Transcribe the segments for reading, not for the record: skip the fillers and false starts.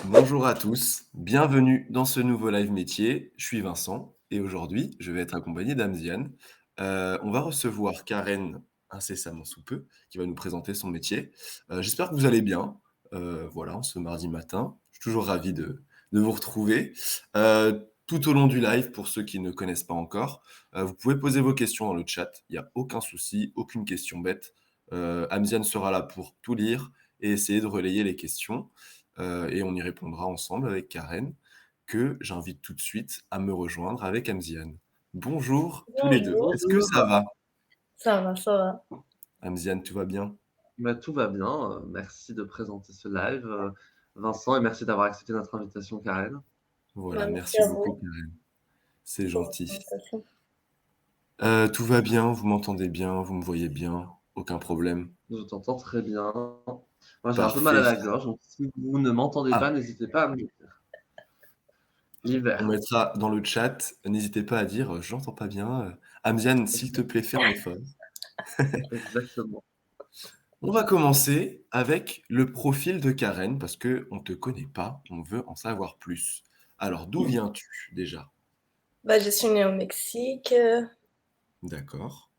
Bonjour à tous, bienvenue dans ce nouveau live métier. Je suis Vincent et aujourd'hui, je vais être accompagné d'Amziane. On va recevoir Karen incessamment sous peu, qui va nous présenter son métier. J'espère que vous allez bien, voilà, en ce mardi matin. Je suis toujours ravi de vous retrouver. Tout au long du live, pour ceux qui ne connaissent pas encore, vous pouvez poser vos questions dans le chat. Il n'y a aucun souci, aucune question bête. Amziane sera là pour tout lire et essayer de relayer les questions. Et on y répondra ensemble avec Karen, que j'invite tout de suite à me rejoindre avec Amziane. Bonjour tous les deux. Bonjour, Est-ce que Bonjour, ça va? ça va, ça va. Amziane, tout va bien? tout va bien, merci de présenter ce live, Vincent, et merci d'avoir accepté notre invitation, Karen. Voilà, Merci merci à beaucoup vous Karen, c'est pour votre gentil. invitation. Tout va bien, vous m'entendez bien, vous me voyez bien, aucun problème? Je t'entends très bien. Moi, j'ai un peu mal à Parfait. la gorge, donc si vous ne m'entendez Ah, pas, n'hésitez pas à me le dire. on L'hiver. mettra dans le chat, n'hésitez pas à dire, «J'entends pas bien, Amziane, s'il te plaît, fais un effort». Exactement. On va commencer avec le profil de Karen parce qu'on ne te connaît pas, on veut en savoir plus. Alors, d'où viens-tu déjà? Je suis née au Mexique. D'accord.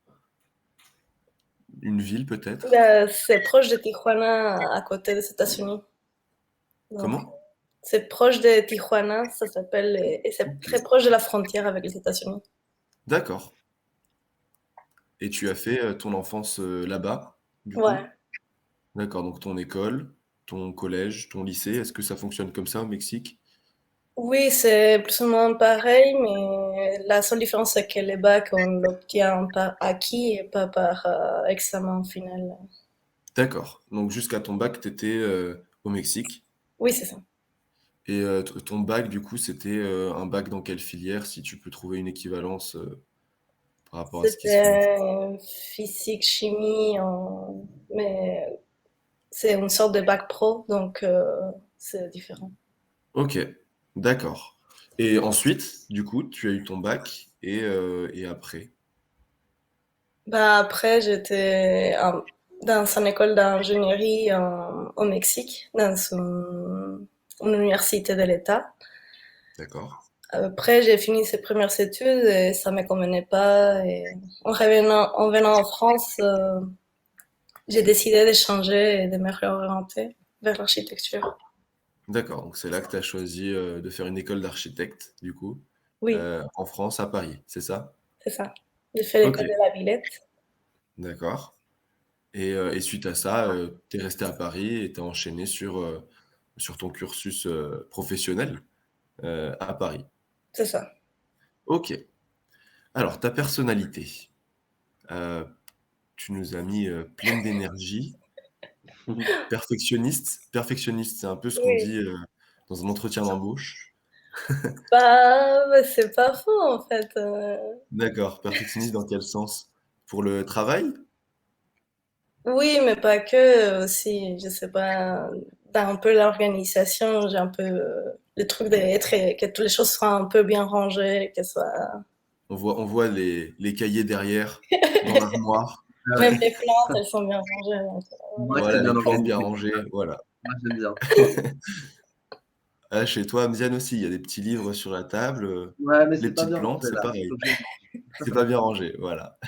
Une ville peut-être? C'est proche de Tijuana, à côté des États-Unis. Donc, Comment? c'est proche de Tijuana, ça s'appelle, et c'est OK. très proche de la frontière avec les États-Unis. D'accord. Et tu as fait, ton enfance, là-bas, du coup? Ouais. D'accord, donc ton école, ton collège, ton lycée, est-ce que ça fonctionne comme ça au Mexique? Oui, c'est plus ou moins pareil, mais la seule différence, c'est que les bacs, on l'obtient par acquis et pas par examen final. D'accord, donc jusqu'à ton bac, tu étais, au Mexique Oui, c'est ça. et t ton bac, du coup, c'était, un bac dans quelle filière? Si tu peux trouver une équivalence, par rapport à ce qui se fait en France. C'était physique, chimie, mais c'est une sorte de bac pro, donc c'est différent. OK, d'accord et ensuite, du coup, tu as eu ton bac et après? Après, dans une école d'ingénierie au Mexique, dans une université de l'État. D'accord. Après, j'ai fini ces premières études et ça me convenait pas. Et en venant en France, j'ai décidé de changer et de me réorienter vers l'architecture. D'accord, donc c'est là que tu as choisi, de faire une école d'architecte, du coup, Oui, en France, à Paris, c'est ça? c'est ça. J'ai fait l'école OK, de la Villette. d'accord et suite à ça, tu es resté à Paris et tu as enchaîné sur ton cursus, professionnel, à Paris. C'est ça. OK. Alors ta personnalité, heu, tu nous as mis, pleine d'énergie. Perfectionniste? Perfectionniste, c'est un peu ce qu'on Oui. dit, dans un entretien d'embauche. C'est pas faux en fait. D'accord, perfectionniste dans quel sens? Pour le travail? Oui, mais pas que, aussi, je sais pas, dans un peu l'organisation, j'ai un peu le truc d'être, que toutes les choses soient un peu bien rangées, que soit... On voit les cahiers derrière, dans l'armoire. Ah Même ouais, les plantes, elles sont bien rangées. Donc, on voilà. voit que tu Voilà, bien les plantes bien organisé. rangées, voilà. Moi, j'aime bien. Ah, chez toi, Amziane aussi, il y a des petits livres sur la table, Ouais, mais les c'est pas petites bien plantes, rangé c'est là, pareil. faut que je le range. C'est pas bien rangé, voilà.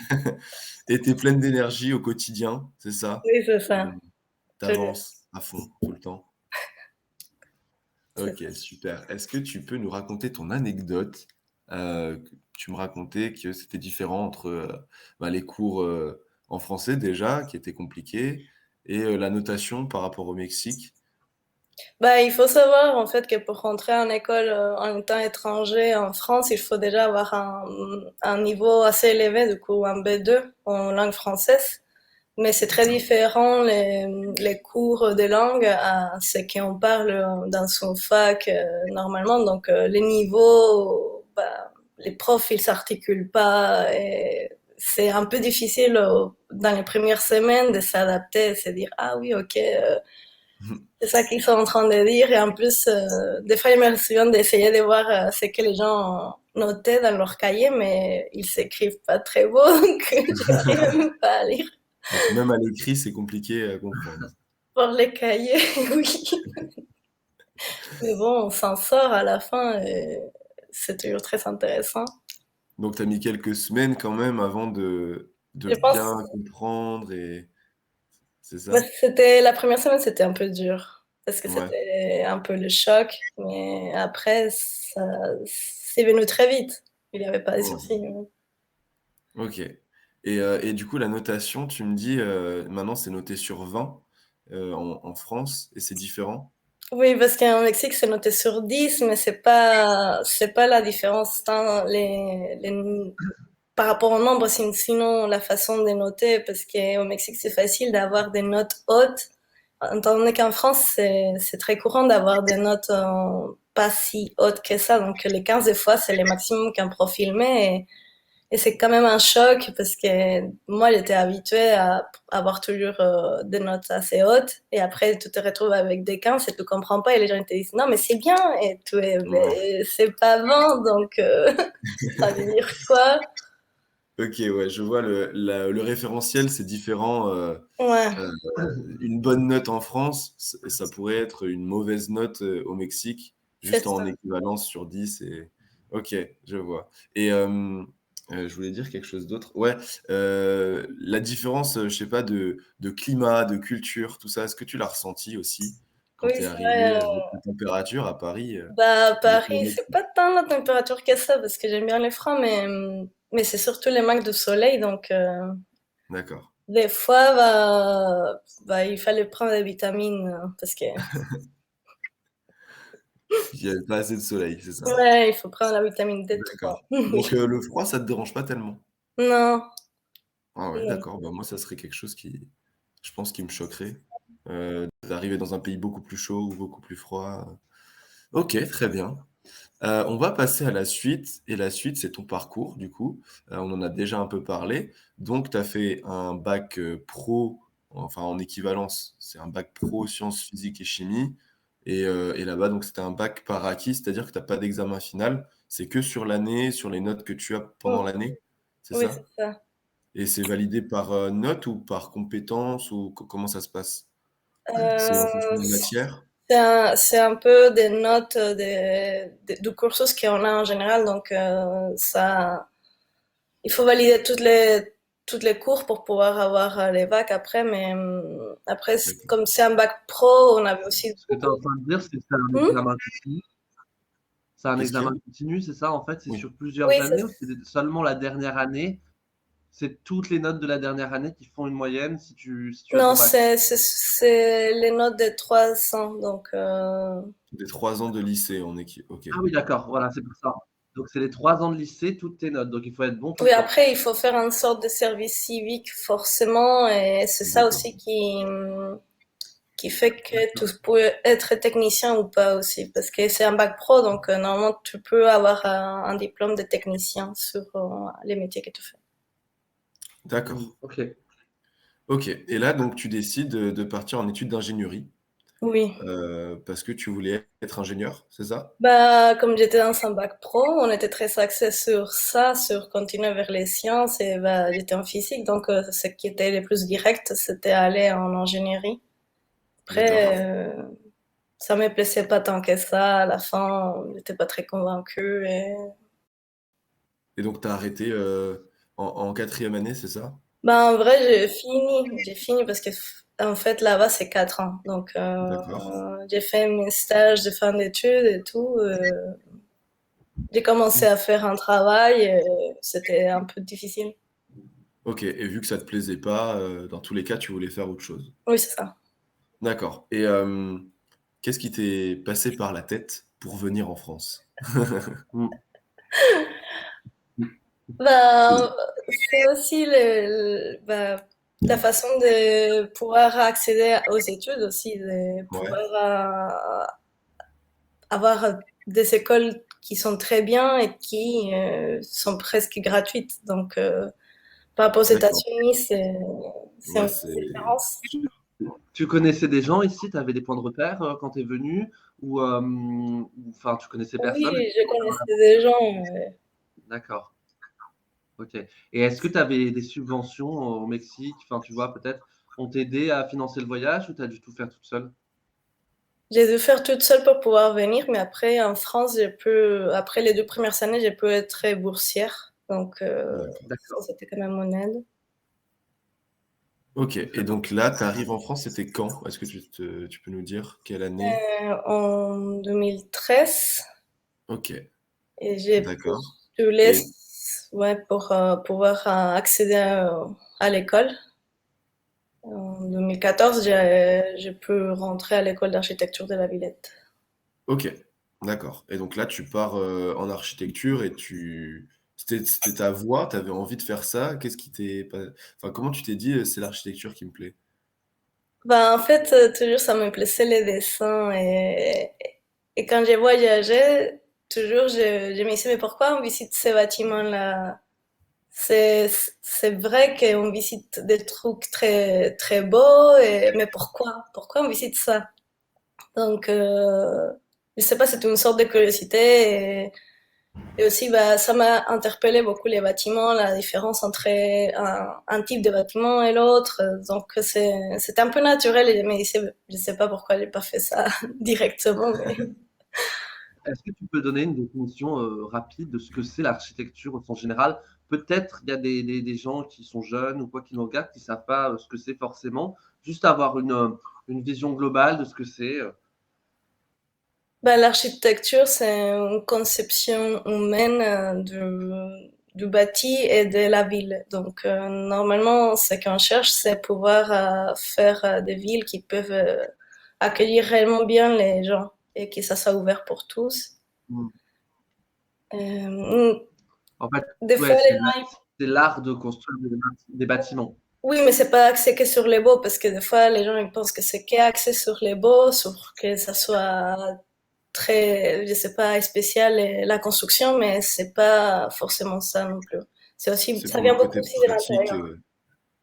Et tu es pleine d'énergie au quotidien, c'est ça? Oui, c'est ça. Tu Je- avances à fond, tout le temps? c'est OK, ça. super. Est-ce que tu peux nous raconter ton anecdote? Que tu me racontais que c'était différent entre, les cours, en français déjà, qui étaient compliqués et la notation par rapport au Mexique. Il faut savoir en fait que pour rentrer en école en étant étranger en France, il faut déjà avoir un niveau assez élevé, du coup un B2 en langue française. Mais c'est très différent les cours de langue à ce qu'on parle dans son fac normalement. Donc les niveaux, les profs ils s'articulent pas et c'est un peu difficile dans les premières semaines de s'adapter, de se dire ah oui ok c'est ça qu'ils sont en train de dire et en plus des fois il me souviens d'essayer de voir ce que les gens notaient dans leur cahier mais ils s'écrivent pas très beau donc j'arrive même pas à lire. Donc même à l'écrit, c'est compliqué à comprendre. Pour les cahiers, oui. Mais bon, on s'en sort à la fin et c'est toujours très intéressant. Donc tu as mis quelques semaines quand même avant de Je pense, bien comprendre et c'est bah, ça? c'était la première semaine, c'était un peu dur parce que Ouais, c'était un peu le choc, mais après, ça, c'est venu très vite. Il n'y avait pas de ouais, soucis. OK et du coup la notation tu me dis, maintenant c'est noté sur 20, en France et c'est différent? Oui, parce qu'au Mexique, c'est noté sur 10, mais c'est pas la différence tant par rapport au nombre, sinon la façon de noter, parce qu'au Mexique, c'est facile d'avoir des notes hautes, étant donné qu'en France, c'est très courant d'avoir des notes pas si hautes que ça. Donc, les 15 des fois, c'est le maximum qu'un profil met. Et c'est quand même un choc parce que moi, j'étais habituée à avoir toujours des notes assez hautes. Et après, tu te retrouves avec des 15 et tu comprends pas. Et les gens te disent, non, mais c'est bien. Et tu es, Ouais. mais c'est pas bon. Donc, ça veut dire quoi? OK, ouais, je vois le référentiel, c'est différent, Ouais, heu, une bonne note en France, ça pourrait être une mauvaise note, au Mexique, c'est juste en ça. équivalence sur 10 et OK, je vois et je voulais dire quelque chose d'autre. Ouais, la différence, je sais pas de climat, de culture, tout ça, est-ce que tu l'as ressenti aussi quand Oui, tu es c'est vrai. arrivé avec la température à Paris, Bah, depuis le Paris, c'est Mexique? pas tant la température que ça parce que j'aime bien les francs, mais c'est surtout les manques de soleil. Donc, D'accord. des fois, bah, il fallait prendre des vitamines parce que Il y avait pas assez de soleil, c'est ça? ouais, il faut prendre la vitamine D3. D'accord. Donc le froid, ça te dérange pas tellement? Non, Ah ouais, non. d'accord. Bah, moi, ça serait quelque chose qui, je pense, qui me choquerait, d'arriver dans un pays beaucoup plus chaud ou beaucoup plus froid. OK, très bien. On va passer à la suite et la suite, c'est ton parcours du coup. On en a déjà un peu parlé. Donc tu as fait un bac, pro, enfin en équivalence, c'est un bac pro sciences physiques et chimie et là-bas donc c'était un bac par acquis, c'est-à-dire que tu as pas d'examen final, c'est que sur l'année, sur les notes que tu as pendant Oh, l'année, c'est oui, c'est ça? ça. Et c'est validé par, notes ou par compétences ou comment ça se passe? C'est en fonction Euh, des matières? c'est un peu des notes du cursus qu'on a en général, donc il faut valider toutes les cours pour pouvoir avoir les bacs après, mais après, D'accord. comme c'est un bac pro, on avait aussi Ce que tu es beaucoup. en train de dire, c'est que c'est un Hmm. examen continu. C'est un Qu'est-ce qu'il y a? examen continu, c'est ça, en fait? C'est Oui. sur plusieurs Oui, années ou c'est seulement la dernière année? C'est toutes les notes de la dernière année qui font une moyenne si tu as non, ton bac? c'est les notes de 300, donc Des 3 ans de lycée en OK. Ah oui, d'accord, voilà, c'est pour ça. Donc c'est les 3 ans de lycée, toutes tes notes, donc il faut être bon tout oui, le temps. après, il faut faire une sorte de service civique, forcément, et c'est ça D'accord, aussi qui fait que tu peux être technicien ou pas aussi, parce que c'est un bac pro, donc normalement, tu peux avoir un diplôme de technicien sur les métiers que tu fais. d'accord. OK. OK et là donc tu décides, de partir en études d'ingénierie, Oui. parce que tu voulais être ingénieur, c'est ça? Bah, comme j'étais dans un bac pro, on était très axé sur ça, sur continuer vers les sciences, et bah, j'étais en physique, donc ce qui était le plus direct, c'était aller en ingénierie. D'accord Après, ça me plaisait pas tant que ça. À la fin, j'étais pas très convaincue. et donc tu as arrêté, en 4e année, c'est ça? Ben, en vrai, j'ai fini parce que en fait là-bas c'est 4 ans. Donc D'accord. j'ai fait mes stages de fin d'études et tout. J'ai commencé à faire un travail. C'était un peu difficile. OK et vu que ça te plaisait pas, dans tous les cas, tu voulais faire autre chose? Oui, c'est ça. D'accord et qu'est-ce qui t'est passé par la tête pour venir en France? Mmh. Ben, c'est aussi ben, la façon de pouvoir accéder aux études aussi, de Ouais, pouvoir avoir des écoles qui sont très bien et qui sont presque gratuites. Donc, par rapport aux d'accord. États-Unis, c'est Ouais, une c'est différence. Tu connaissais des gens ici? Tu avais des points de repère, quand tu es venu? Ou enfin, tu connaissais Oui, personne? je connaissais des gens. D'accord, OK. Et est-ce que tu avais des subventions au Mexique? Enfin, tu vois, peut-être, on t'aidait à financer le voyage ou tu as dû tout faire toute seule? J'ai dû faire toute seule pour pouvoir venir, mais après, en France, après les 2 premières années, j'ai pu être boursière. Donc, D'accord. ça, D'accord, c'était quand même mon aide. OK très et bien. donc là, tu arrives en France, c'était quand? Est-ce que tu peux nous dire quelle année? En 2013, OK, et j'ai d'accord postulé, et ouais, pour pouvoir accéder à l'école. En 2014, j'ai pu rentrer à l'école d'architecture de la Villette. OK, d'accord et donc là, tu pars, en architecture et c'était ta voie? Tu avais envie de faire ça? Qu'est-ce qui t'est pas enfin, comment tu t'es dit: «C'est l'architecture qui me plaît»? Ben, en fait, toujours ça me plaisait les dessins et quand j'ai voyagé, toujours je me disais, mais pourquoi on visite ces bâtiments-là? C'est, c'est vrai qu'on visite des trucs très, très beaux, mais pourquoi? Pourquoi on visite ça? Donc, je sais pas, c'est une sorte de curiosité et aussi, bah, ça m'a interpellé beaucoup les bâtiments, la différence entre un type de bâtiment et l'autre. Donc, c'est un peu naturel. Mais je sais pas pourquoi j'ai pas fait ça directement, mais Est-ce que tu peux donner une définition rapide de ce que c'est l'architecture au sens général? Peut-être il y a des gens qui sont jeunes ou quoi qui nous regardent qui ne savent pas ce que c'est forcément. Juste avoir une vision globale de ce que c'est. bah, l'architecture, c'est une conception humaine du bâti et de la ville. Donc, normalement, ce qu'on cherche, c'est pouvoir faire des villes qui peuvent accueillir réellement bien les gens et que ça soit ouvert pour tous. Mm. Euh, En fait, des ouais, fois, les gens, c'est l'art de construire des bâtiments. oui, mais c'est pas axé que sur les beaux, parce que des fois, les gens ils pensent que c'est qu'axé sur les beaux, sur que ça soit très, je sais pas, spécial la construction, mais c'est pas forcément ça non plus. C'est aussi, C'est ça pour le vient beaucoup côté aussi de pratique, l'intérieur.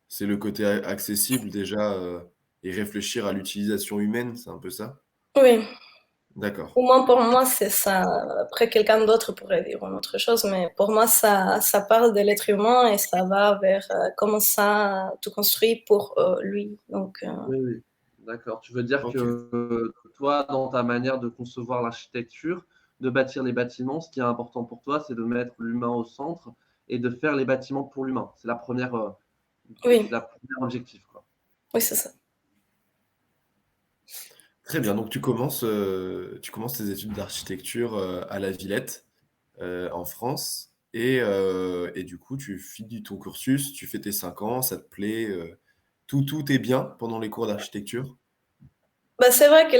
c'est le côté accessible déjà, et réfléchir à l'utilisation humaine, c'est un peu ça? Oui, D'accord. au moins pour moi, c'est ça. Après, quelqu'un d'autre pourrait dire une autre chose, mais pour moi, ça parle de l'être humain et ça va vers comment ça tout construit pour lui. Donc, Oui, oui. D'accord. Tu veux dire que OK. toi, dans ta manière de concevoir l'architecture, de bâtir les bâtiments, ce qui est important pour toi, c'est de mettre l'humain au centre et de faire les bâtiments pour l'humain. C'est oui, la première objectif, quoi. oui, c'est ça. Très bien, donc tu commences tes études d'architecture, à la Villette, en France et du coup, tu finis ton cursus, tu fais tes 5 ans, ça te plaît, tout est bien pendant les cours d'architecture? Bah, c'est vrai que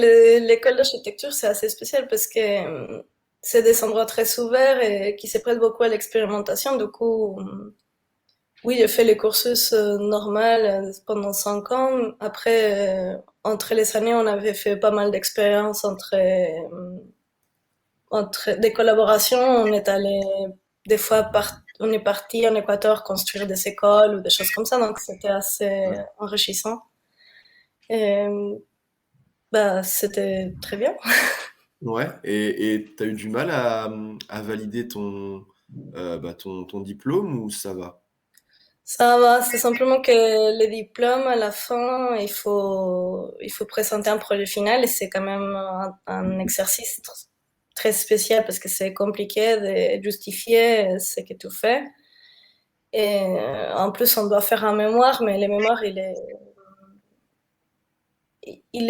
l'école d'architecture, c'est assez spécial parce que c'est des endroits très ouverts et qui se prêtent beaucoup à l'expérimentation. Du coup, oui, j'ai fait les cursus normal pendant 5 ans. Après, entre les années, on avait fait pas mal d'expériences entre des collaborations. On est allé, des fois, on est parti en Équateur construire des écoles ou des choses comme ça. Donc, c'était assez Ouais. enrichissant. Et, bah, c'était très bien. Ouais et tu as eu du mal à, à valider ton diplôme ou ça va? Ça va, c'est simplement que le diplôme, à la fin, il faut présenter un projet final et c'est quand même un exercice très spécial parce que c'est compliqué de justifier ce que tu fais. Et en plus, on doit faire un mémoire, mais le mémoire, il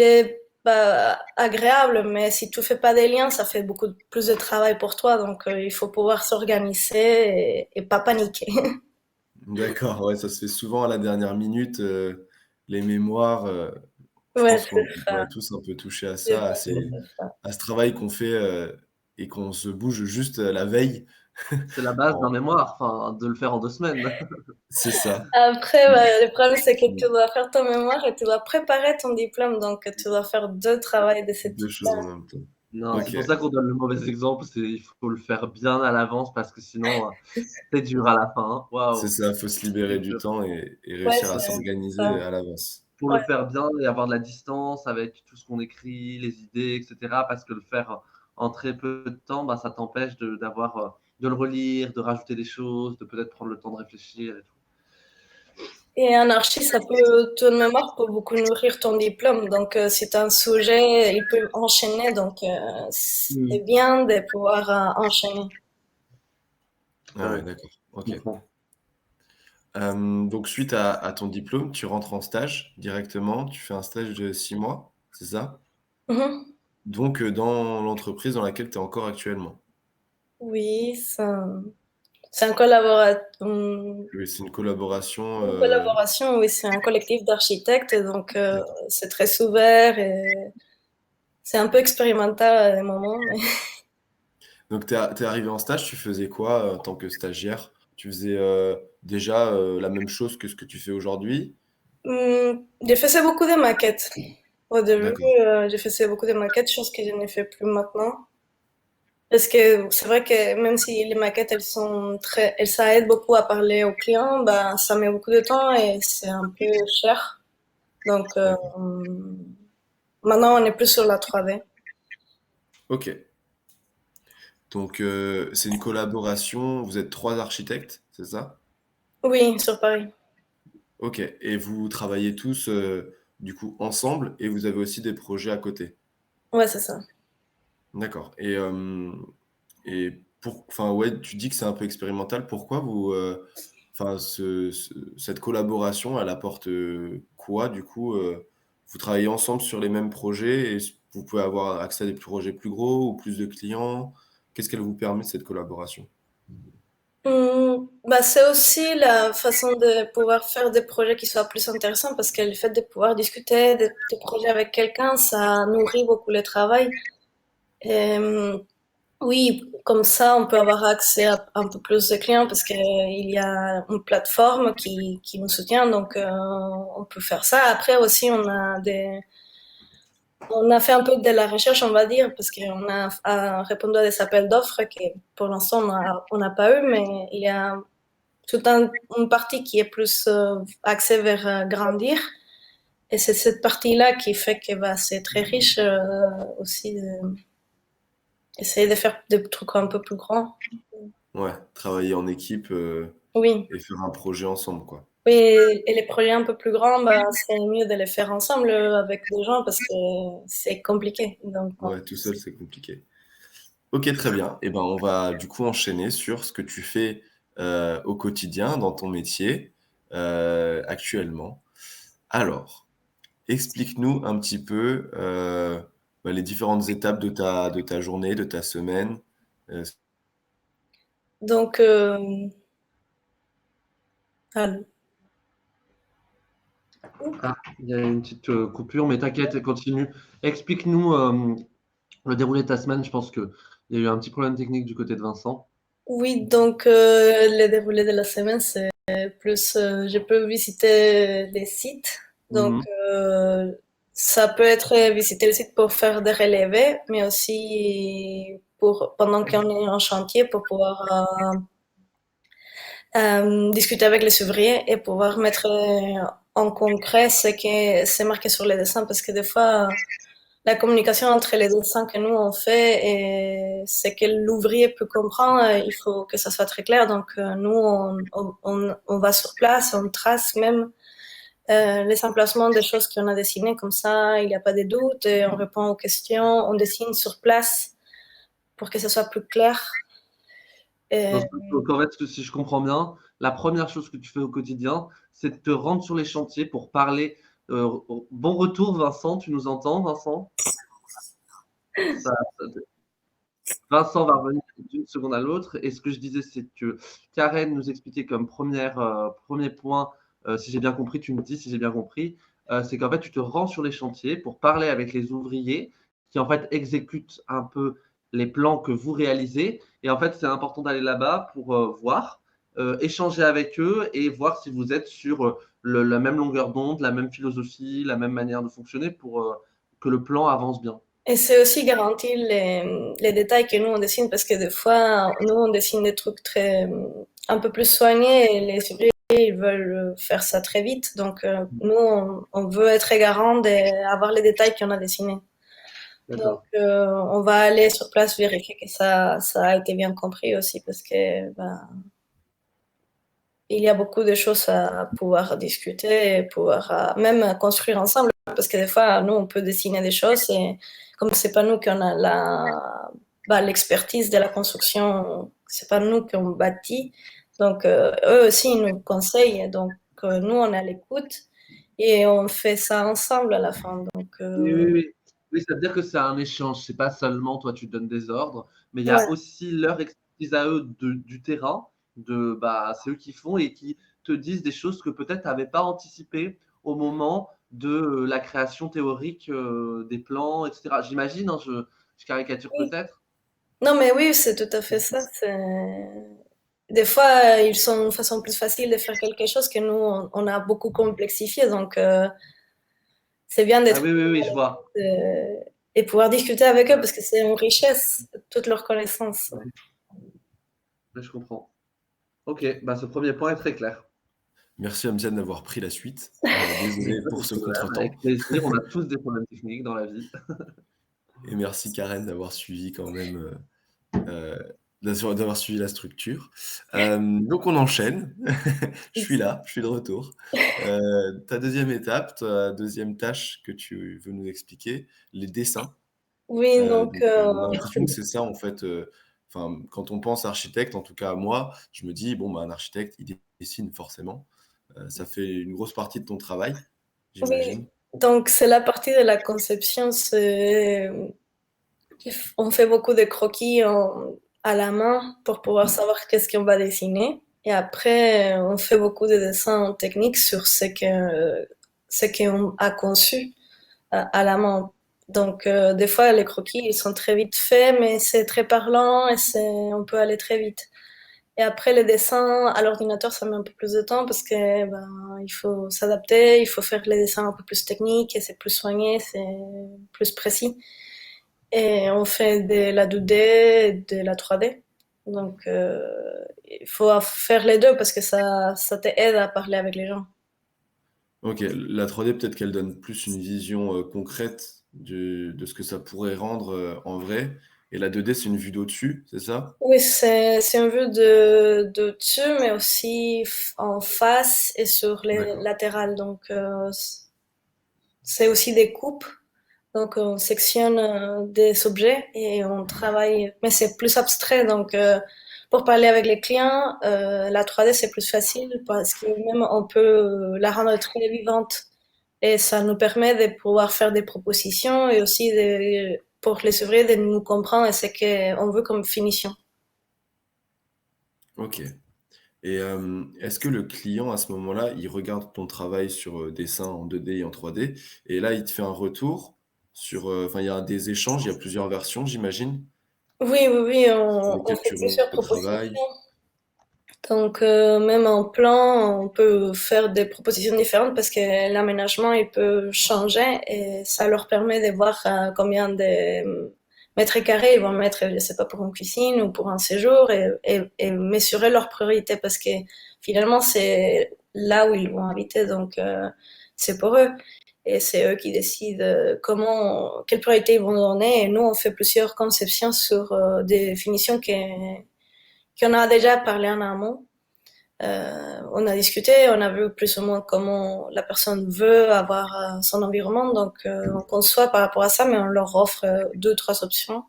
est pas agréable, mais si tu fais pas des liens, ça fait beaucoup plus de travail pour toi. Donc, il faut pouvoir s'organiser et pas paniquer. D'accord, ouais, ça se fait souvent à la dernière minute, les mémoires, je Ouais, pense c'est qu'on ça. pourrait tous un peu toucher à C'est ça, ça, c'est ça. à ce travail qu'on fait, et qu'on se bouge juste, la veille C'est la base d'un en mémoire, enfin, de le faire en 2 semaines. c'est ça, Après, qui bah, le problème, c'est que tu qui dois faire ton mémoire et tu dois préparer ton diplôme. Donc, tu dois faire deux travails de ce 2 type-là. choses en même temps. Non, c'est OK, pour ça qu'on donne le mauvais exemple. Il faut le faire bien à l'avance parce que sinon, c'est dur à la fin, hein. c'est Waouh, ça, faut se libérer c'est du dur. temps et Ouais, réussir à c'est s'organiser ça. à l'avance. Pour Ouais, le faire bien et avoir de la distance avec tout ce qu'on écrit, les idées, etc. Parce que le faire en très peu de temps, bah, ça t'empêche de le relire, de rajouter des choses, de peut-être prendre le temps de réfléchir et tout. Et en archi, ton mémoire peut beaucoup nourrir ton diplôme. Donc, si tu as un sujet, il peut enchaîner. Donc, c'est bien de pouvoir enchaîner. Ah ouais, d'accord. Je OK. comprends. Donc suite à ton diplôme, tu rentres en stage directement, tu fais un stage de 6 mois, c'est ça? Mhm. Donc dans l'entreprise dans laquelle tu es encore actuellement? Oui, c'est un collaborat- Oui, c'est une collaboration, une collaboration, oui, c'est un collectif d'architectes. Donc, c'est très ouvert et c'est un peu expérimental à des moments. Mais donc tu es arrivé en stage, tu faisais quoi, en tant que stagiaire? Tu faisais, déjà, la même chose que ce que tu fais aujourd'hui? J'ai fait beaucoup de maquettes. Au début, D'accord, j'ai fait beaucoup de maquettes, chose que je ne fais plus maintenant. Parce que c'est vrai que même si les maquettes, ça aide beaucoup à parler aux clients, bah, ça met beaucoup de temps et c'est un peu cher. Donc, d'accord. maintenant, on est plus sur la 3D. OK. Donc c'est une collaboration, vous êtes 3 architectes, c'est ça? Oui, sur Paris. OK et vous travaillez tous, du coup ensemble et vous avez aussi des projets à côté? Ouais, c'est ça. D'accord et enfin, ouais, tu dis que c'est un peu expérimental. Pourquoi vous, enfin, cette collaboration, elle apporte, quoi du coup? Vous travaillez ensemble sur les mêmes projets et vous pouvez avoir accès à des projets plus gros ou plus de clients? Qu'est-ce qu'elle vous permet cette collaboration? Bah, c'est aussi la façon de pouvoir faire des projets qui soient plus intéressants parce que le fait de pouvoir discuter des projets avec quelqu'un, ça nourrit beaucoup le travail. Et, oui, comme ça, on peut avoir accès à un peu plus de clients parce qu'il y a une plateforme qui nous soutient, donc on peut faire ça. Après aussi, on a fait un peu de la recherche, on va dire, parce qu'on a répondu à des appels d'offres que pour l'instant on n'a pas eu, mais il y a une partie qui est plus axée vers grandir. Et c'est cette partie-là qui fait que bah, c'est très riche aussi d'essayer de faire des trucs un peu plus grands. Ouais, travailler en équipe, Oui. et faire un projet ensemble, quoi. Oui, et les projets un peu plus grands, bah, c'est mieux de les faire ensemble avec des gens parce que c'est compliqué. Donc, Ouais, tout seul, c'est compliqué. OK, très bien et ben, on va du coup enchaîner sur ce que tu fais, au quotidien dans ton métier, actuellement. Alors, explique-nous un petit peu, bah, les différentes étapes de ta journée, de ta semaine, c donc allô. Ah, il y a une petite coupure, mais t'inquiète, continue. Explique-nous le déroulé de ta semaine. Je pense qu'il y a eu un petit problème technique du côté de Vincent. Oui, donc le déroulé de la semaine, c'est plus, je peux visiter les sites. Donc, Mhm. ça peut être visiter le site pour faire des relevés, mais aussi pendant qu'on est en chantier, pour pouvoir discuter avec les ouvriers et pouvoir mettre en concret ce qui c'est marqué sur les dessins, parce que des fois, la communication entre les dessins que nous on fait et ce que l'ouvrier peut comprendre, il faut que ça soit très clair. Donc nous, on va sur place, on trace même les emplacements des choses qu'on a dessinées, comme ça il n'y a pas de doute, et on répond aux questions, on dessine sur place pour que ce soit plus clair. Donc, Et donc, en fait, si je comprends bien, la première chose que tu fais au quotidien, c'est de te rendre sur les chantiers pour parler. Bon retour, Vincent. Tu nous entends, Vincent? Ça- Vincent va revenir d'une seconde à l'autre. Et ce que je disais, c'est que Karen nous expliquait comme premier point, si j'ai bien compris, tu me dis si j'ai bien compris, c'est qu'en fait, tu te rends sur les chantiers pour parler avec les ouvriers qui, en fait, exécutent un peu les plans que vous réalisez. Et en fait, c'est important d'aller là-bas pour voir, échanger avec eux et voir si vous êtes sur la même longueur d'onde, la même philosophie, la même manière de fonctionner pour que le plan avance bien. Et c'est aussi garantir les détails que nous on dessine parce que des fois, nous on dessine des trucs un peu plus soignés et les ouvriers ils veulent faire ça très vite. Donc nous on veut être garant d'avoir les détails qu'on a dessinés. Donc D'accord. on va aller sur place vérifier que ça a été bien compris aussi parce que bah, il y a beaucoup de choses à pouvoir discuter et pouvoir même construire ensemble. Parce que des fois, nous, on peut dessiner des choses et comme c'est pas nous qui on a l'expertise de la construction, c'est pas nous qui on bâtit. Donc, eux aussi, ils nous conseillent. Donc, nous, on est à l'écoute et on fait ça ensemble à la fin. Donc, Oui, oui, oui. Oui, ça veut dire que c'est un échange. C'est pas seulement toi, tu donnes des ordres, mais il y a ouais. aussi leur expertise à eux du terrain, bah, c'est eux qui font et qui te disent des choses que peut-être tu n'avais pas anticipées au moment de la création théorique des plans, etc. J'imagine, hein, je caricature Oui. peut-être. Non, mais oui, c'est tout à fait ça. Des fois, ils sont une façon plus facile de faire quelque chose que nous, on a beaucoup complexifié. Donc, c'est bien Ah d'être oui, oui, oui, je vois. et pouvoir discuter avec eux parce que c'est une richesse, toutes leurs connaissances. Oui, je comprends. Ok, bah, ce premier point est très clair. Merci Amziane d'avoir pris la suite. Désolé Pas de pour ce problème, contretemps avec plaisir. On a tous des problèmes techniques dans la vie. et merci Karen d'avoir suivi quand même, d'avoir suivi la structure. Donc on enchaîne. Je suis de retour. Ta deuxième étape, ta deuxième tâche que tu veux nous expliquer, les dessins. Oui, donc, On a l'impression que c'est ça en fait, enfin, quand on pense architecte, en tout cas moi, je me dis: «Bon, bah, un architecte, il dessine forcément». Ça fait une grosse partie de ton travail, oui, j'imagine? donc c'est la partie de la conception. On fait beaucoup de croquis à la main pour pouvoir savoir qu'est-ce qu'on va dessiner. Et après, on fait beaucoup de dessins techniques sur ce qu'on a conçu à la main. Donc, des fois, les croquis, ils sont très vite faits, mais c'est très parlant et on peut aller très vite. Et après, les dessins à l'ordinateur, ça met un peu plus de temps parce que il faut s'adapter, il faut faire les dessins un peu plus techniques et c'est plus soigné, c'est plus précis. Et on fait de la 2D et de la 3D. Donc, il faut faire les deux parce que ça t'aide à parler avec les gens. OK, la 3D, peut-être qu'elle donne plus une vision, concrète de ce que ça pourrait rendre, en vrai et la 2D, c'est une vue d'au-dessus, c'est ça? Oui, c'est un vue de dessus, mais aussi en face et sur les D'accord. latérales. Donc, c'est aussi des coupes. Donc, on sectionne des objets et on travaille, mais c'est plus abstrait. Donc, pour parler avec les clients, la 3D, c'est plus facile parce que même on peut la rendre très vivante. Et ça nous permet de pouvoir faire des propositions et aussi pour les ouvriers de nous comprendre et ce qu'on veut comme finition. OK et est-ce que le client, à ce moment-là, il regarde ton travail sur, dessin en 2D et en 3D et là, il te fait un retour sur, enfin, il y a des échanges, il y a plusieurs versions, j'imagine, Oui, oui, oui, sur on lesquelles fait tu plusieurs retravailles? propositions. Donc, même en plan, on peut faire des propositions différentes parce que l'aménagement, il peut changer et ça leur permet de voir combien de mètres carrés ils vont mettre, je sais pas, pour une cuisine ou pour un séjour et mesurer leurs priorités parce que finalement, c'est là où ils vont habiter. Donc, c'est pour eux. Et c'est eux qui décident quelle priorité ils vont donner. Et nous, on fait plusieurs conceptions sur des finitions qu'on a déjà parlé en amont. On a discuté, on a vu plus ou moins comment la personne veut avoir son environnement, donc on conçoit par rapport à ça, mais on leur offre deux, trois options.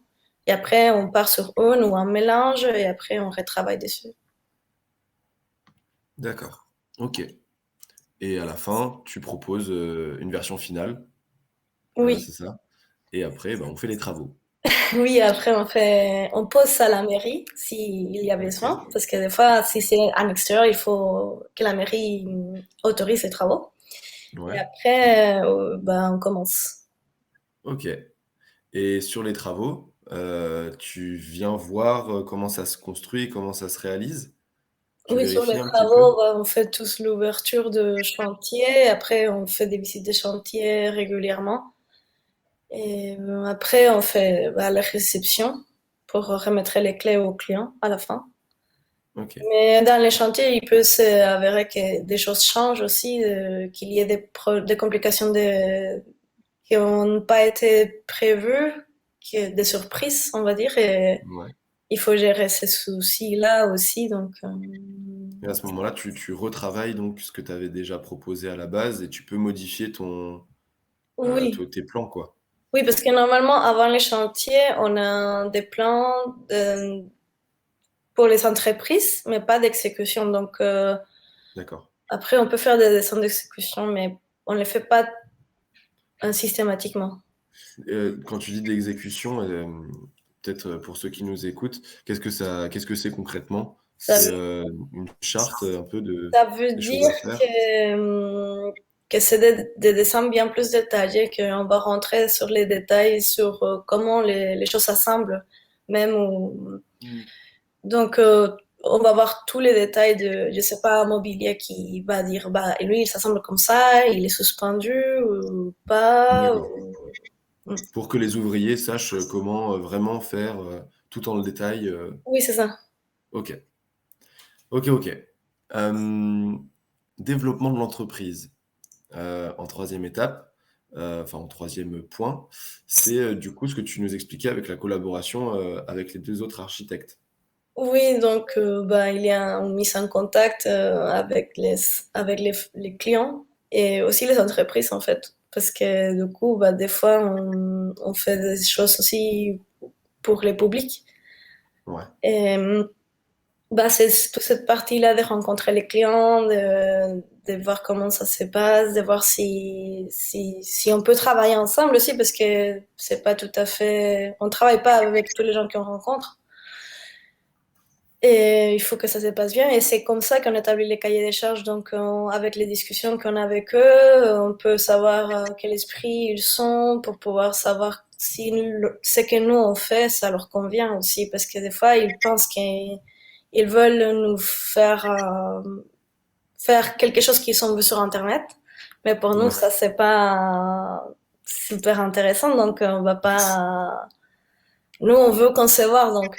Et après, on part sur une ou un mélange, et après, on retravaille dessus. D'accord, OK et à la fin, tu proposes, une version finale, Oui, c'est ça? Et après, bah, on fait les travaux. oui, après, on pose ça à la mairie s'il y a besoin, OK, parce que des fois, si c'est en extérieur, il faut que la mairie autorise les travaux. Et ouais, après, on commence. OK. Et sur les travaux, tu viens voir, comment ça se construit, comment ça se réalise? Tu Oui, sur les vérifies un petit peu? travaux, on fait tous l'ouverture de chantier. Après, on fait des visites de chantier régulièrement. Et après, on fait la réception pour remettre les clés au client à la fin. OK, Mais dans les chantiers, il peut s'avérer que des choses changent aussi, qu'il y ait des complications qui n'ont pas été prévues, des surprises, on va dire. Et ouais. il faut gérer ces soucis-là aussi. Donc, Et à ce moment-là, tu retravailles donc ce que tu avais déjà proposé à la base et tu peux modifier Oui, tes plans, quoi? oui, parce que normalement, avant les chantiers, on a des plans pour les entreprises, mais pas d'exécution. Donc, D'accord. après, on peut faire des dessins d'exécution, mais on ne les fait pas systématiquement. Quand tu dis de l'exécution, peut-être, pour ceux qui nous écoutent, qu'est-ce que c'est concrètement? Ça, C'est, une charte, un peu ça veut des choses dire à faire? que c'est des dessins bien plus détaillés, qu'on va rentrer sur les détails, sur comment les choses s'assemblent, même Mmh. donc, on va voir tous les détails de, je sais pas, un mobilier qui va dire, bah, lui, il s'assemble comme ça, il est suspendu ou pas. D'accord. Pour que les ouvriers sachent, comment, vraiment faire, tout dans le détail, Oui, c'est ça. OK. OK, OK. Développement de l'entreprise, en troisième étape, enfin en troisième point, c'est, du coup ce que tu nous expliquais avec la collaboration, avec les 2 autres architectes. Oui, donc, bah, il y a une mise en contact avec les clients et aussi les entreprises, en fait. Parce que du coup, bah, des fois, on fait des choses aussi pour les publics. Ouais, Et bah, c'est toute cette partie-là de rencontrer les clients, de voir comment ça se passe, de voir si on peut travailler ensemble aussi, parce que c'est pas tout à fait, on travaille pas avec tous les gens qu'on rencontre. Et il faut que ça se passe bien. Et c'est comme ça qu'on établit les cahiers des charges. Donc, avec les discussions qu'on a avec eux, on peut savoir quel esprit ils sont pour pouvoir savoir si ce que nous on fait, ça leur convient aussi. Parce que des fois, ils pensent qu'ils veulent nous faire quelque chose qu'ils ont vu sur Internet. Mais pour nous, ouais. ça, c'est pas super intéressant. Donc, on va pas, nous, on veut concevoir, donc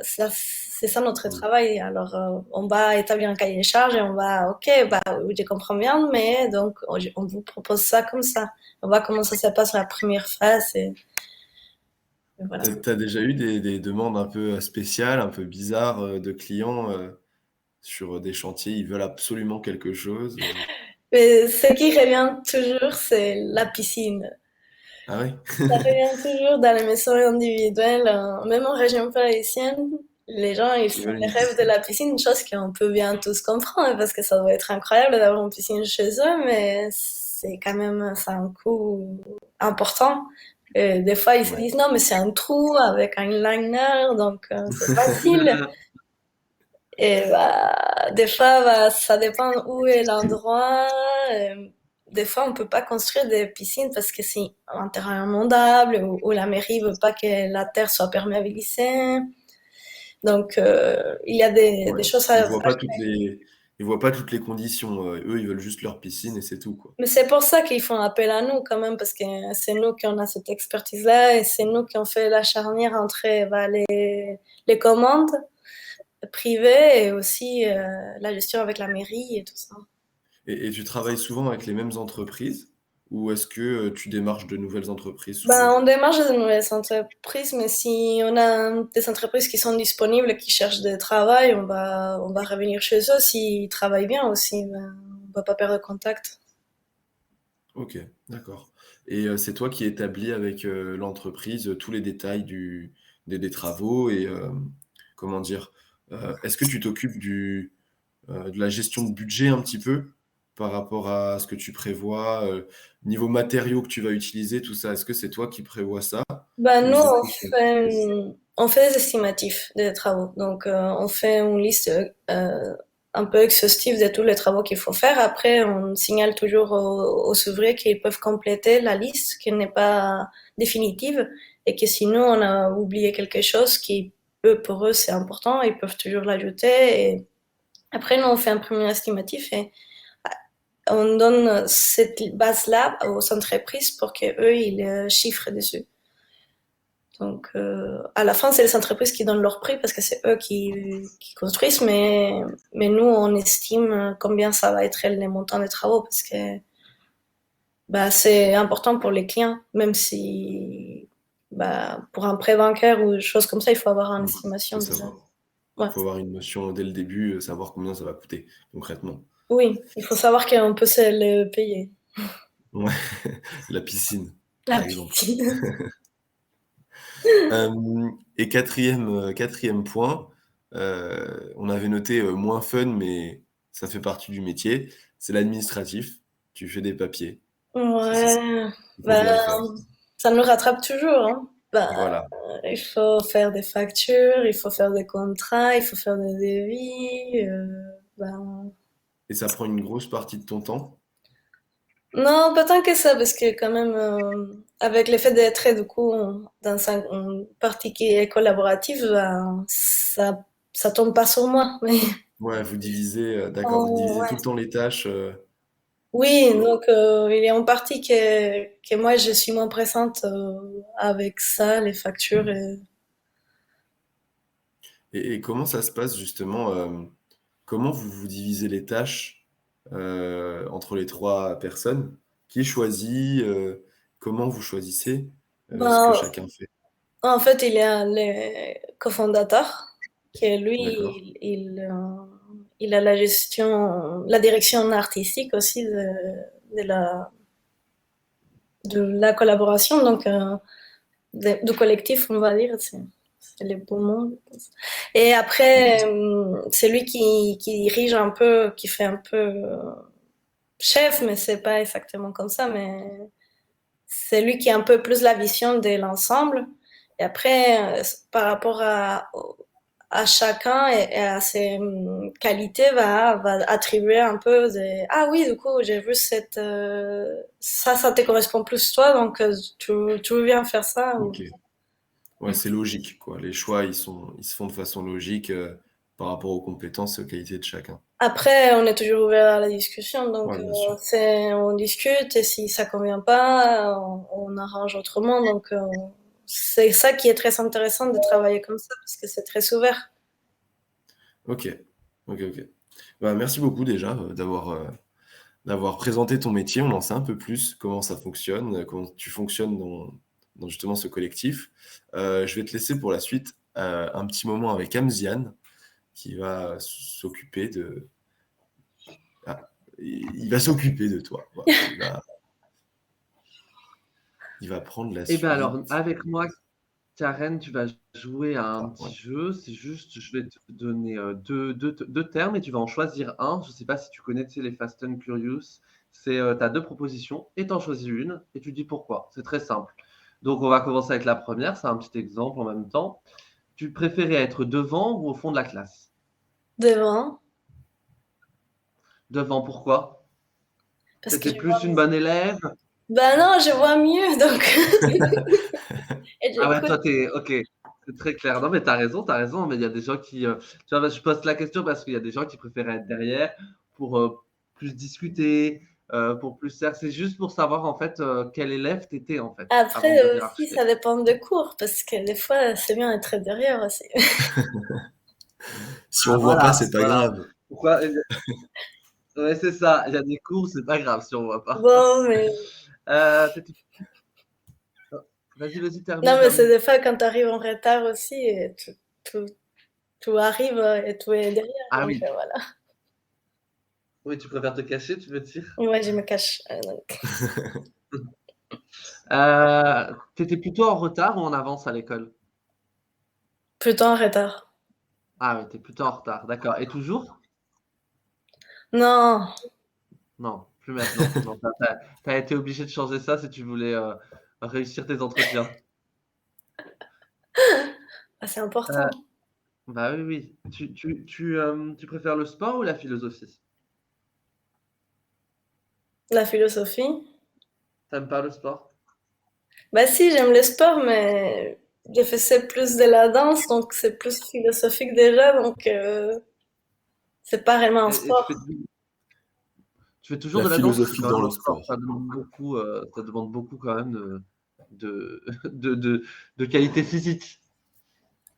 c'est ça notre Mmh. travail. Alors, on va établir un cahier des charges et on va, ok, bah, oui, je comprends bien, mais donc on vous propose ça comme ça. On voit comment ça se passe la première phase et voilà. Tu déjà eu des demandes un peu, spéciales, un peu bizarres, de clients, sur, des chantiers? Ils veulent absolument quelque chose, Mais ce qui revient toujours, c'est la piscine. Ah oui? Ça revient toujours dans les maisons individuelles, même en région parisienne. Les gens, ils Ils font veulent les une rêves de piscine. la piscine, chose qu'on peut bien tous comprendre, parce que ça doit être incroyable d'avoir une piscine chez eux, mais c'est quand même, c'est un coût important. Et des fois, ils se Ouais. disent, non, mais c'est un trou avec un liner, donc c'est facile. Et bah, des fois, bah, ça dépend où est l'endroit. euh, Des fois, on peut pas construire des piscines parce que c'est un terrain inondable ou la mairie veut pas que la terre soit perméabilisée. Donc, il y a des Ouais, choses ils à... voient pas ils voient pas toutes les conditions, eux, ils veulent juste leur piscine et c'est tout, quoi. Mais c'est pour ça qu'ils font appel à nous quand même, parce que c'est nous qui on a cette expertise-là et c'est nous qui on fait la charnière entre bah, les commandes privées et aussi la gestion avec la mairie et tout ça. Et tu travailles souvent avec les mêmes entreprises? Ou est-ce que, tu démarches de nouvelles entreprises Ben, souvent? on démarche de nouvelles entreprises, mais si on a des entreprises qui sont disponibles, qui cherchent du travail, on va revenir chez eux s'ils travaillent bien aussi. Ben, on va pas perdre contact. OK, d'accord. Et c'est toi qui établis avec, l'entreprise, tous les détails des travaux et comment dire? Est-ce que tu t'occupes de la gestion de budget un petit peu? Par rapport à ce que tu prévois, niveau matériaux que tu vas utiliser, tout ça, est-ce que c'est toi qui prévois ça? Ben, Ou nous, c'est plus l'entreprise? on fait des estimatifs des travaux. Donc, on fait une liste un peu exhaustive de tous les travaux qu'il faut faire. Après, on signale toujours aux ouvriers qu'ils peuvent compléter la liste, qui n'est pas définitive, et que sinon on a oublié quelque chose qui, eux, pour eux, c'est important, ils peuvent toujours l'ajouter. Et après, nous, on fait un premier estimatif et on donne cette base-là aux entreprises pour qu'eux, ils chiffrent dessus. Donc, à la fin, c'est les entreprises qui donnent leur prix parce que c'est eux qui construisent, mais nous, on estime combien ça va être les montants des travaux parce que bah, c'est important pour les clients, même si bah, pour un prêt bancaire ou des choses comme ça, il faut avoir une Mmh, faut estimation de ça. savoir. Ouais. Il faut avoir une notion dès le début, savoir combien ça va coûter concrètement. Oui, il faut savoir qu'on peut se le payer. Ouais, la piscine, La par exemple. piscine. Et quatrième point, on avait noté, moins fun, mais ça fait partie du métier, c'est l'administratif. Tu fais des papiers. C'est ça, Ouais, il faut ben, bien le faire. ça nous rattrape toujours, hein. Ben, Voilà, il faut faire des factures, il faut faire des contrats, il faut faire des devis. Ben... et ça prend une grosse partie de ton temps? Non, pas tant que ça, parce que quand même, avec l'effet d'être du coup dans une partie qui est collaborative, ben, ça tombe pas sur moi. Mais Ouais, vous divisez, d'accord, vous divisez tout ouais. le temps les tâches, Oui, donc il y a une partie que moi je suis moins présente avec ça, les factures. et comment ça se passe justement, comment vous vous divisez les tâches, entre les 3 personnes? Qui choisit, comment vous choisissez, ce que Ben, chacun fait? en fait, il y a le cofondateur qui lui, D'accord, il a la gestion, la direction artistique aussi de de la collaboration, donc du collectif, on va dire. C'est les beaux mots, je pense. Et après, c'est lui qui dirige un peu, qui fait un peu chef, mais c'est pas exactement comme ça, mais c'est lui qui a un peu plus la vision de l'ensemble. Et après, par rapport à chacun et à ses qualités, va attribuer un peu des... Ah oui, du coup, j'ai vu cette... ça te correspond plus toi, donc tu veux bien faire ça. OK. Ouais, c'est logique, quoi. Les choix, ils se font de façon logique, par rapport aux compétences et aux qualités de chacun. Après, on est toujours ouvert à la discussion, donc Ouais, bien sûr. on discute et si ça convient pas, on arrange autrement. Donc c'est ça qui est très intéressant de travailler comme ça parce que c'est très ouvert. OK. OK, OK. Bah, merci beaucoup déjà, d'avoir présenté ton métier. On en sait un peu plus comment ça fonctionne, comment tu fonctionnes dans justement ce collectif. Je vais te laisser pour la suite, un petit moment avec Amziane qui va s'occuper de ah, il va s'occuper de toi. Voilà, il va prendre la Et ben alors, suite. avec moi, Karen, tu vas jouer à un Ah, ouais. petit jeu. C'est juste, je vais te donner deux termes et tu vas en choisir un. Je ne sais pas si tu connais, tu sais, les Fast and Curious. C'est, tu as deux propositions et tu en choisis une et tu dis pourquoi. C'est très simple. Donc, on va commencer avec la première. C'est un petit exemple en même temps. Tu préférais être devant ou au fond de la classe? Devant, Devant, pourquoi? parce que T'étais je vois plus une mieux. bonne élève? Ben non, je vois mieux, donc et Ah ouais, j'écoute. toi, t'es OK, c'est très clair. Non, mais t'as raison, mais il y a des gens qui, tu vois, bah, je pose la question parce qu'il y a des gens qui préféraient être derrière pour, plus discuter, pour plus faire c'est juste pour savoir, en fait, quel élève t'étais en fait, avant de Après devenir aussi, architecte. ça dépend des cours, parce que des fois, c'est bien d'être derrière aussi. Si Ah on voit pas, voilà, c'est pas voilà. grave. Pourquoi ouais, c'est ça, il y a des cours, c'est pas grave si on voit pas. Bon, mais Tu vas-y, non, termine, mais c'est termine. des fois quand tu arrives en retard aussi, et tout, tout arrive et tout est derrière, Ah donc oui, voilà. oui, tu préfères te cacher, tu veux dire? Moi, je me cache. Donc. Tu plutôt en retard ou en avance à l'école? Plutôt en retard. Ah oui, tu plutôt en retard, d'accord et toujours? Non, Non, plus maintenant. Non, tu été obligé de changer ça si tu voulais, réussir tes entretiens. ah, c'est important. Heu, bah, oui, oui. Tu préfères le sport ou la philosophie? La philosophie. Tu aimes pas le sport? Bah si, j'aime le sport, mais je faisais plus de la danse, donc c'est plus philosophique déjà, donc c'est pas vraiment un Et sport. tu fais toujours La de la danse? C'est philosophie quand dans même le un sport, sport. ça demande beaucoup quand même de de de de qualité physique.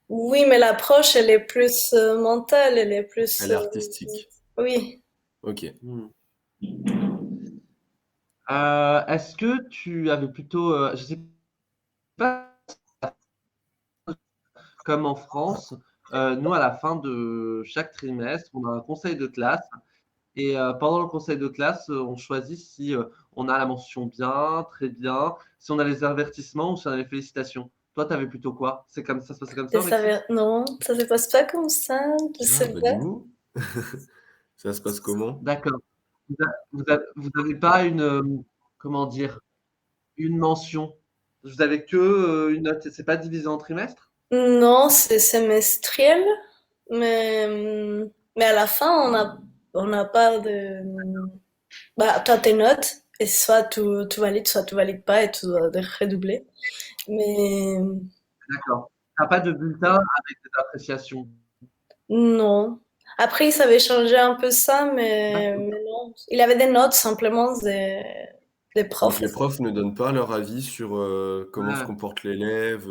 Oui, mais l'approche, elle est plus mentale, elle est plus... Elle est artistique. oui. OK. Mmh. Est-ce que tu avais plutôt, je sais pas comme en France, nous, à la fin de chaque trimestre, on a un conseil de classe et pendant le conseil de classe, on choisit si, on a la mention bien, très bien, si on a les avertissements ou si on a les félicitations. Toi, tu avais plutôt quoi? C'est comme ça se passait comme ça Et au ça Mexique? non, ça se passe pas comme ça, je Ah, sais bah, pas. dis-nous. Ça se passe comment? D'accord. Vous avez pas une, comment dire? Une mention? Vous avez que, une note, c'est pas divisé en trimestres? Non, c'est semestriel, mais, mais à la fin, on n'a pas de... Bah, t'as tes notes, et soit tu valides pas, et tu dois redoubler. Mais D'accord. Tu as pas de bulletin avec des appréciations? non. Après, il savait changer un peu ça, D'accord. mais non. Il avait des notes simplement des Donc profs. les profs ne donnent pas leur avis sur, comment se Ouais, comporte l'élève,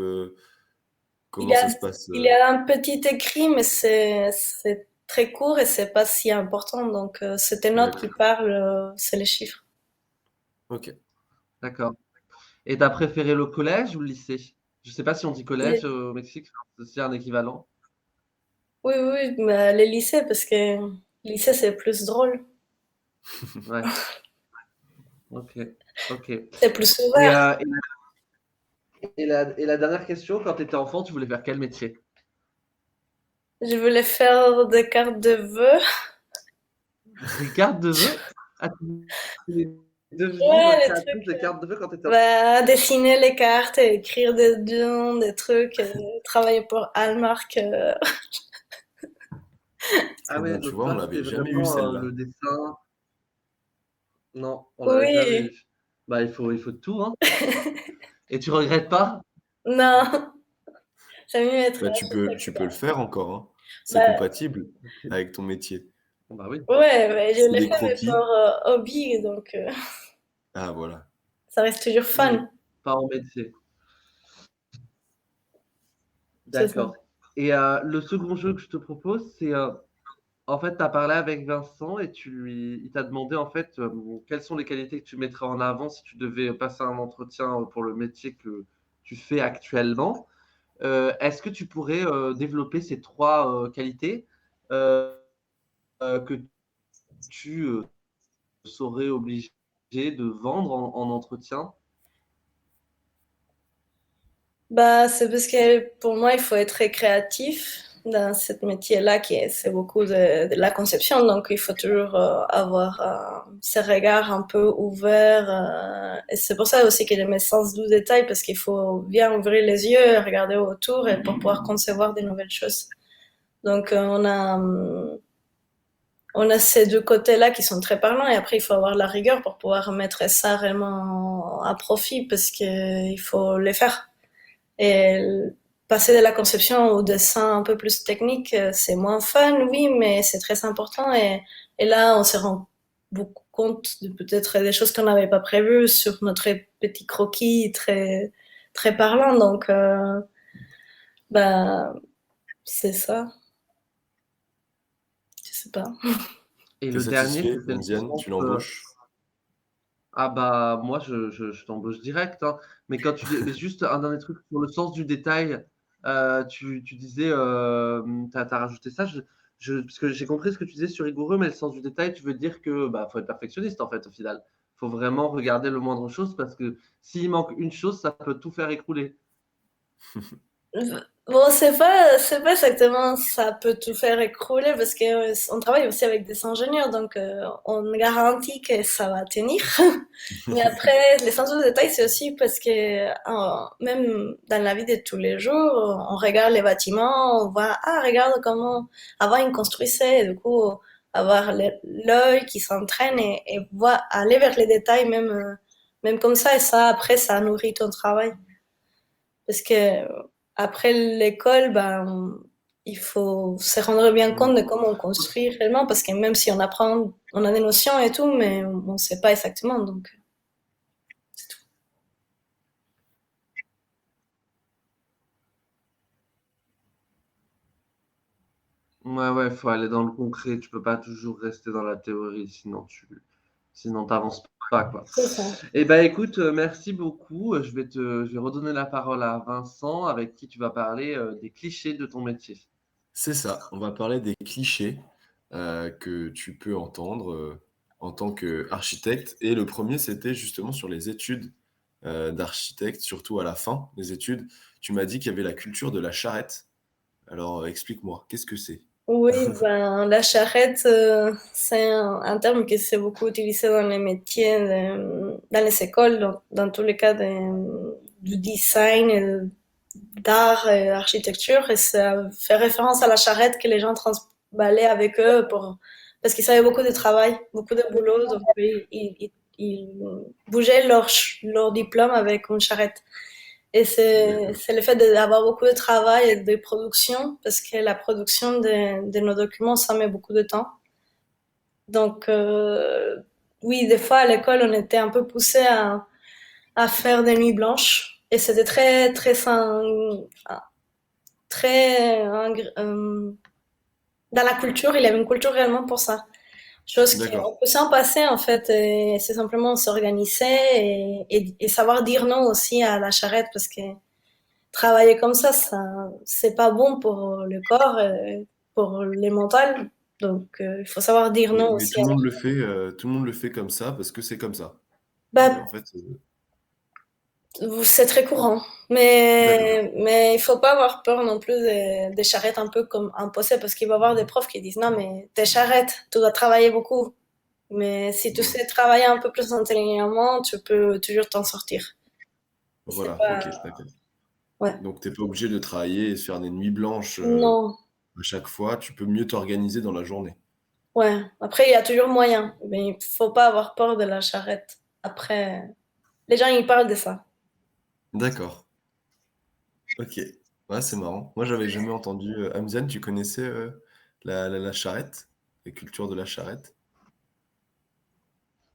Il y comment a, ça se passe, il y a un petit écrit, mais c'est très court et c'est pas si important. Donc, c'est tes notes qui D'accord. parlent, c'est les chiffres. OK. d'accord. Et tu as préféré le collège ou le lycée? Je sais pas si on dit collège Les- au Mexique, c'est aussi un équivalent? oui, oui, bah, les lycées, parce que lycée, c'est plus drôle. Ouais, OK, OK. C'est plus Et ouvert. la dernière question, quand tu étais enfant, tu voulais faire quel métier? Je voulais faire des cartes de vœux. Des cartes de vœux? Ah, tu voulais devenir Ouais, les créatrice trucs. de cartes de vœux quand tu étais enfant? Bah, dessiner les cartes et écrire des noms, des trucs, travailler pour Hallmark. Ah Eh ben, ouais, tu donc vois, on toi, c'était l'avait jamais eu vraiment, celle-là. le dessin. Non, on l'avait jamais Oui, eu. Bah, il faut tout, hein. Et tu regrettes pas? non, j'aime mieux être Bah, tu peux le architecte. faire encore, hein. C'est Bah, compatible avec ton métier. Bah oui, ouais, mais je C'est l'ai des fait, mais pour croquis. hobby, donc Ah voilà. ça reste toujours mmh, fun, pas en métier. c'est ça. D'accord. Et le second jeu que je te propose, c'est, en fait, tu as parlé avec Vincent et il t'a demandé, en fait, quelles sont les qualités que tu mettrais en avant si tu devais passer un entretien, pour le métier que tu fais actuellement. Est-ce que tu pourrais, développer ces 3 qualités, heu que tu, serais obligé de vendre en entretien? Bah, c'est parce que pour moi, il faut être très créatif dans ce métier-là, c'est beaucoup de la conception. Donc, il faut toujours avoir ce regard un peu ouvert. Et c'est pour ça aussi que j'ai mes sens du détail, parce qu'il faut bien ouvrir les yeux, regarder autour et pour pouvoir concevoir des nouvelles choses. Donc, on a ces deux côtés-là qui sont très parlants et après il faut avoir la rigueur pour pouvoir mettre ça réellement à profit parce qu'il faut les faire. Et passer de la conception au dessin un peu plus technique, c'est moins fun, oui, mais c'est très important et là on se rend beaucoup compte de peut-être des choses qu'on n'avait pas prévues sur notre petit croquis très parlant. Donc, bah, c'est ça, je sais pas. Et Tu es le dernier, satisfait, c'était le Namziane? sens, Tu l'embauches? ah bah, moi je t'embauche direct, hein. Mais quand tu dis mais juste un dernier truc sur le sens du détail, tu disais, tu as rajouté ça, parce que j'ai compris ce que tu disais sur rigoureux, mais le sens du détail, tu veux dire que, bah, faut être perfectionniste, en fait, au final. Faut vraiment regarder le moindre chose parce que s'il manque une chose, ça peut tout faire écrouler. Bon, c'est pas exactement ça peut tout faire écrouler parce que on travaille aussi avec des ingénieurs, donc on garantit que ça va tenir. Mais après, l'essentiel du détail, c'est aussi parce que même dans la vie de tous les jours, on regarde les bâtiments, on voit, ah, regarde comment avant ils construisaient, et du coup, avoir l'œil qui s'entraîne et voir, aller vers les détails même, même comme ça, et ça, après, ça nourrit ton travail. Parce que après l'école, ben, il faut se rendre bien Mmh. compte de comment on construit réellement, parce que même si on apprend, on a des notions et tout, mais on ne sait pas exactement, donc c'est tout. Ouais, ouais, faut aller dans le concret. Tu peux pas toujours rester dans la théorie, sinon t'avances pas, quoi. C'est ça. Eh ben, écoute, merci beaucoup. Je vais redonner la parole à Vincent, avec qui tu vas parler des clichés de ton métier. C'est ça, on va parler des clichés, que tu peux entendre, en tant qu'architecte et le premier c'était justement sur les études, d'architecte, surtout à la fin des études. Tu m'as dit qu'il y avait la culture de la charrette. Alors, explique-moi, qu'est-ce que c'est? Oui, ben, la charrette, c'est un terme qui s'est beaucoup utilisé dans les métiers, dans les écoles, dans tous les cas du design, d'art et d'architecture. Et ça fait référence à la charrette que les gens transballaient avec eux parce qu'ils avaient beaucoup de travail, beaucoup de boulot. Donc, ils bougeaient leur diplôme avec une charrette. Et D'accord, c'est le fait d'avoir beaucoup de travail et de production, parce que la production de nos documents, ça met beaucoup de temps. Donc, oui, des fois à l'école, on était un peu poussé à faire des nuits blanches. Et c'était très, très, très, dans la culture, il y avait une culture réellement pour ça. Chose d'accord. qu'on peut s'en passer, en fait, et c'est simplement s'organiser et savoir dire non aussi à la charrette, parce que travailler comme ça, c'est pas bon pour le corps, et pour les mentales. Donc, il faut savoir dire non Mais aussi. tout le monde le fait comme ça parce que c'est comme ça et en Bah, fait, c'est très courant. d'accord. Mais il faut pas avoir peur non plus des charrettes un peu comme imposées, parce qu'il va y avoir des profs qui disent non, mais tes charrettes, tu dois travailler beaucoup. Mais si tu Voilà. sais travailler un peu plus intelligemment, tu peux toujours t'en sortir. C'est Voilà, pas, OK, d'accord. ouais. Donc tu es pas obligé de travailler et se faire des nuits blanches, Non, à chaque fois, tu peux mieux t'organiser dans la journée. ouais. Après, il y a toujours moyen. Mais il faut pas avoir peur de la charrette. Après, les gens, ils parlent de ça. D'accord, OK. Ouais, c'est marrant. Moi, j'avais jamais entendu, Hamziane, tu connaissais, la charrette? La culture de la charrette?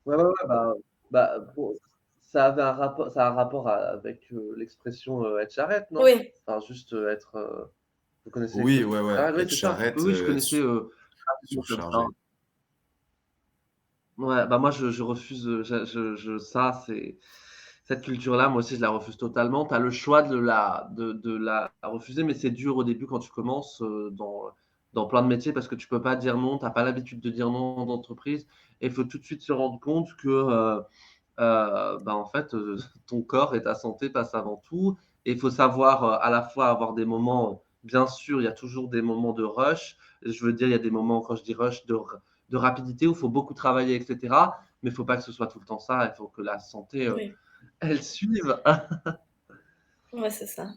Ouais, ouais, ouais, pour ça a un rapport avec, l'expression, être charrette, non? Oui, Enfin, juste, être, vous connaissez Oui, l'expression ouais, ouais, charrette? Oui, être c'est ça. Oui, charrette, oui, je connaissais, rapidement comme ça. surchargé. Ouais, bah, moi, je refuse, je ça, c'est cette culture-là, moi aussi, je la refuse totalement. Tu as le choix de la refuser, mais c'est dur au début quand tu commences, dans plein de métiers parce que tu peux pas dire non, tu as pas l'habitude de dire non en entreprise et il faut tout de suite se rendre compte que, bah, en fait, ton corps et ta santé passent avant tout et il faut savoir, à la fois avoir des moments, bien sûr, il y a toujours des moments de rush. Je veux dire, il y a des moments, quand je dis rush, de rapidité où il faut beaucoup travailler et cetera, mais il faut pas que ce soit tout le temps ça. Il faut que la santé, oui. elle suive. Ouais, c'est ça.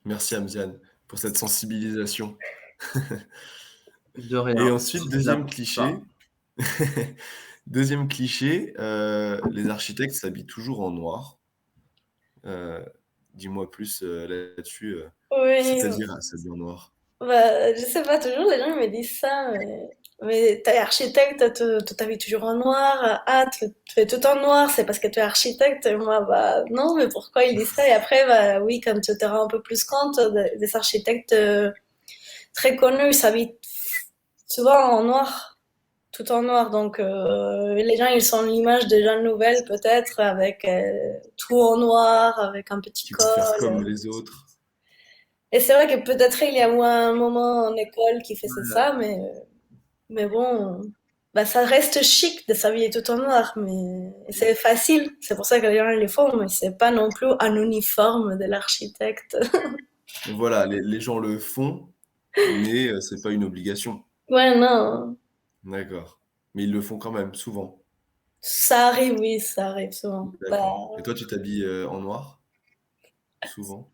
Merci Hamziane pour cette sensibilisation. De rien, Et je ensuite, suis là deuxième pour ça. cliché. Deuxième cliché, les architectes s'habillent toujours en noir. Heu, dis-moi plus, là-dessus, Oui, c'est-à-dire s'habiller en noir? bah, je sais pas, toujours les gens me disent ça, mais t'es architecte, tu t'habilles toujours en noir, ah, tu fais tout en noir, c'est parce que tu es architecte. Et moi, bah, non, mais pourquoi ils disent ça? Et après, bah, oui, quand tu te rends un peu plus compte, des architectes très connus, ils s'habillent souvent en noir, tout en noir. Donc, les gens, ils sont l'image des gens nouvelles, peut-être, avec tout en noir, avec un petit Qui veut faire comme col. les autres? Et c'est vrai que peut-être il y a eu un moment en école qui faisait Ouais, ça, mais bon, bah, ça reste chic de s'habiller tout en noir, mais c'est facile. C'est pour ça que les gens ils le font, mais c'est pas non plus un uniforme de l'architecte. Voilà, les gens le font, mais c'est pas une obligation. Ouais, non. D'accord. Mais ils le font quand même, souvent? Ça arrive, oui, ça arrive souvent. Bah, D'accord. Et toi, tu t'habilles, en noir? Souvent?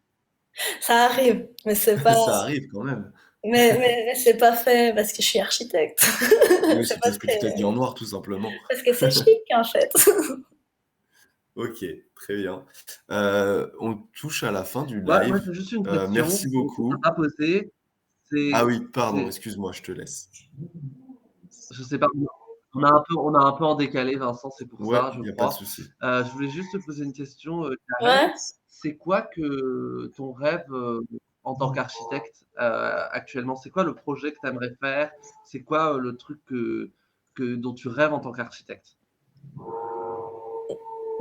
ça arrive, mais c'est pas, Ça arrive quand même. mais c'est pas fait parce que je suis architecte. Oui, C'est c'est parce parce que que, tu t'habilles en noir, tout simplement. parce que c'est chic, en fait. OK, très bien. On touche à la fin du moi, live. j'ai juste une question Merci qu'on t'a beaucoup. pas posée. Ah C'est oui, pardon, c'est excuse-moi, je te laisse. je sais pas, on a un peu en décalé, Vincent, c'est pour Ouais, ça, je il y a pas de crois. souci. Je voulais juste te poser une question, Karen. Ouais. C'est quoi que ton rêve, en tant qu'architecte, actuellement? C'est quoi le projet que tu aimerais faire? C'est quoi, le truc dont tu rêves en tant qu'architecte?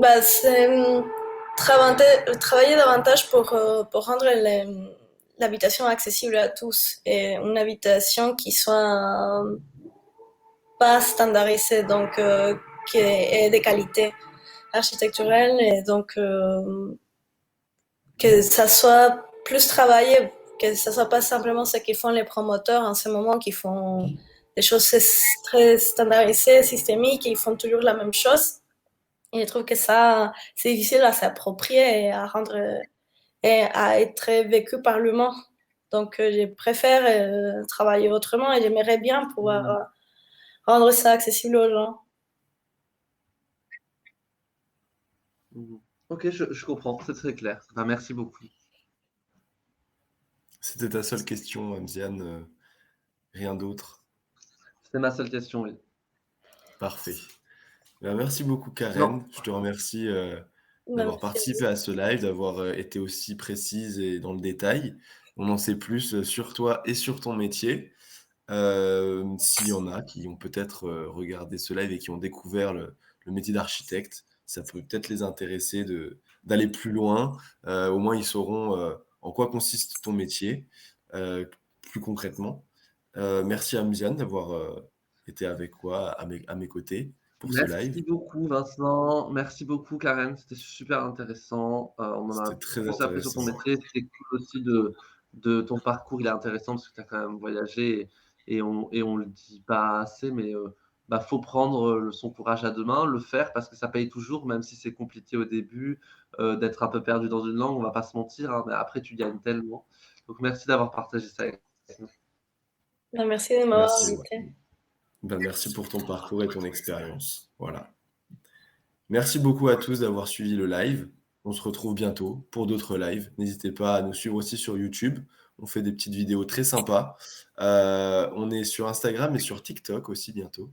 Bah, c'est travailler davantage pour rendre l'habitation accessible à tous et une habitation qui soit pas standardisée, donc qui est de qualité architecturelle et donc que ça soit plus travaillé, que ça soit pas simplement ce qu'ils font les promoteurs en ce moment qui font des choses très standardisées, systémiques, et ils font toujours la même chose. Et je trouve que ça, c'est difficile à s'approprier et à rendre et à être vécu par l'humain. Donc, je préfère travailler autrement et j'aimerais bien pouvoir rendre ça accessible aux gens. Mhm. Ok, je comprends, c'est très clair. Bah, merci beaucoup. C'était ta seule question, Amziane, rien d'autre? C'était ma seule question, oui. Parfait. Ben, merci beaucoup, Non, Karen. Je te remercie d'avoir Merci. participé à ce live, d'avoir été aussi précise et dans le détail. On en sait plus sur toi et sur ton métier. S'il y en a qui ont peut-être regardé ce live et qui ont découvert le métier d'architecte, ça peut peut-être les intéresser d'aller plus loin. Au moins, ils sauront en quoi consiste ton métier, plus concrètement. Merci à Muziane d'avoir été avec moi, à mes côtés pour ce live. merci beaucoup, Vincent. Merci beaucoup, Karen. C'était super intéressant. On en C'était a très plus appris sur ton intéressant. métier. C'était cool aussi de ton parcours. Il est intéressant parce que tu as quand même voyagé et on le dit pas assez, mais bah, faut prendre son courage à deux mains, le faire parce que ça paye toujours, même si c'est compliqué au début, d'être un peu perdu dans une langue. On va pas se mentir, hein, mais après, tu gagnes tellement. Donc, merci d'avoir partagé ça avec nous. Merci de m'avoir Merci. invité. Ben, merci pour ton parcours et ton expérience. Voilà. Merci beaucoup à tous d'avoir suivi le live. On se retrouve bientôt pour d'autres lives. N'hésitez pas à nous suivre aussi sur YouTube. On fait des petites vidéos très sympas. On est sur Instagram et sur TikTok aussi bientôt.